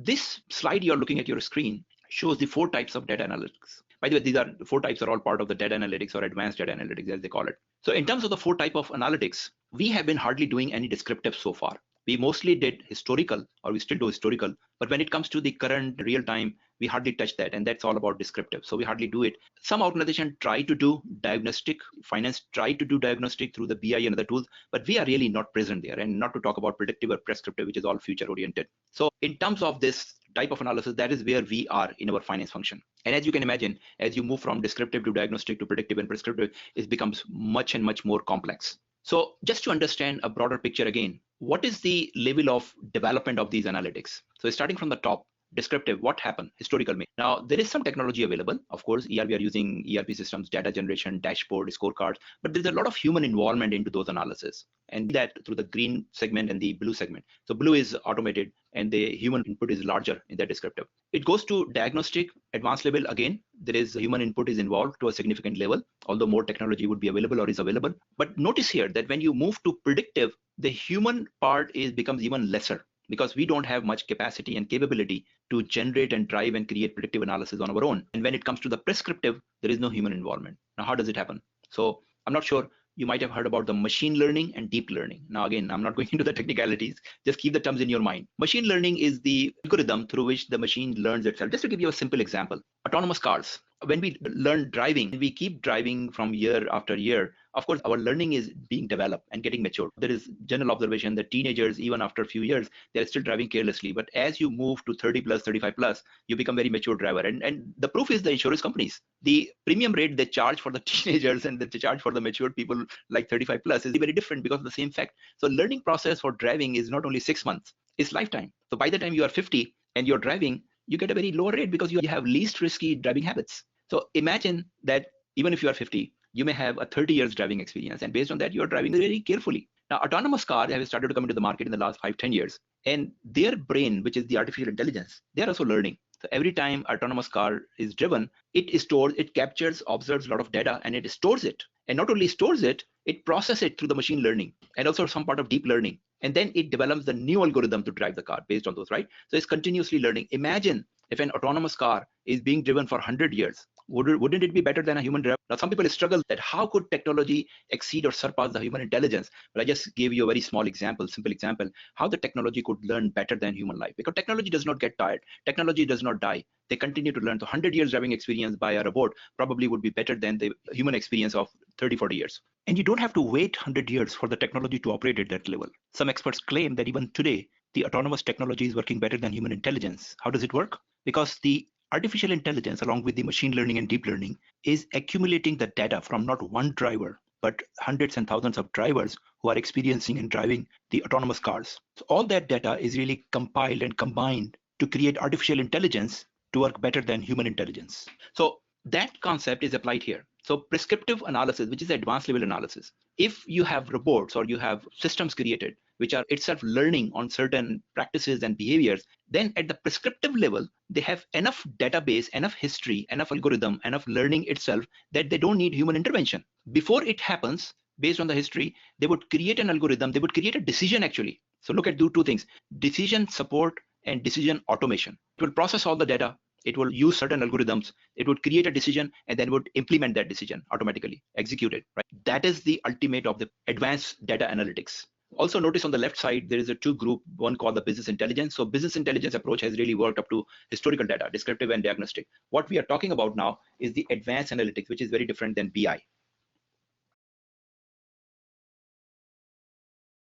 This slide you're looking at your screen shows the 4 types of data analytics. By the way, these are 4 types are all part of the data analytics or advanced data analytics as they call it. So in terms of the 4 type of analytics, we have been hardly doing any descriptive so far. We mostly did historical, or we still do historical, but when it comes to the current real time, we hardly touch that, and that's all about descriptive. So we hardly do it. Some organizations try to do diagnostic, finance try to do diagnostic through the BI and other tools, but we are really not present there, and not to talk about predictive or prescriptive, which is all future oriented. So in terms of this type of analysis, that is where we are in our finance function. And as you can imagine, as you move from descriptive to diagnostic to predictive and prescriptive, it becomes much and much more complex. So just to understand a broader picture again, what is the level of development of these analytics? So starting from the top, descriptive, what happened, historical. Now, there is some technology available. Of course, we are using ERP systems, data generation, dashboard, scorecards, but there's a lot of human involvement into those analysis. And that through the green segment and the blue segment. So blue is automated and the human input is larger in that descriptive. It goes to diagnostic, advanced level. Again, there is human input is involved to a significant level, although more technology would be available or is available. But notice here that when you move to predictive, the human part becomes even lesser, because we don't have much capacity and capability to generate and drive and create predictive analysis on our own. And when it comes to the prescriptive, there is no human involvement. Now, how does it happen? So I'm not sure. You might have heard about the machine learning and deep learning. Now, again, I'm not going into the technicalities. Just keep the terms in your mind. Machine learning is the algorithm through which the machine learns itself. Just to give you a simple example, autonomous cars. When we learn driving, we keep driving from year after year. Of course, our learning is being developed and getting matured. There is general observation that teenagers, even after a few years, they're still driving carelessly. But as you move to 30 plus, 35 plus, you become very mature driver. And the proof is the insurance companies. The premium rate they charge for the teenagers and that they charge for the matured people like 35 plus is very different because of the same fact. So learning process for driving is not only 6 months, it's lifetime. So by the time you are 50 and you're driving, you get a very low rate because you have least risky driving habits. So imagine that even if you are 50, you may have a 30 years driving experience. And based on that, you're driving very carefully. Now, autonomous cars have started to come into the market in the last 5-10 years. And their brain, which is the artificial intelligence, they're also learning. So every time autonomous car is driven, it stores, it captures, observes a lot of data, and it stores it. And not only stores it, it processes it through the machine learning and also some part of deep learning. And then it develops the new algorithm to drive the car based on those, right? So it's continuously learning. Imagine if an autonomous car is being driven for 100 years. Wouldn't it be better than a human driver? Now, some people struggle that how could technology exceed or surpass the human intelligence? But I just gave you a very small example, simple example, how the technology could learn better than human life. Because technology does not get tired. Technology does not die. They continue to learn. So 100 years driving experience by a robot probably would be better than the human experience of 30, 40 years. And you don't have to wait 100 years for the technology to operate at that level. Some experts claim that even today, the autonomous technology is working better than human intelligence. How does it work? Because the artificial intelligence, along with the machine learning and deep learning, is accumulating the data from not one driver, but hundreds and thousands of drivers who are experiencing and driving the autonomous cars. So all that data is really compiled and combined to create artificial intelligence to work better than human intelligence. So that concept is applied here. So prescriptive analysis, which is advanced level analysis, if you have reports or you have systems created which are itself learning on certain practices and behaviors, then at the prescriptive level, they have enough database, enough history, enough algorithm, enough learning itself that they don't need human intervention. Before it happens, based on the history, they would create an algorithm, they would create a decision actually. So look at two things, decision support and decision automation. It will process all the data. It will use certain algorithms. It would create a decision and then would implement that decision automatically, execute it. Right? That is the ultimate of the advanced data analytics. Also notice on the left side, there is a two group, one called the business intelligence. So business intelligence approach has really worked up to historical data, descriptive and diagnostic. What we are talking about now is the advanced analytics, which is very different than BI.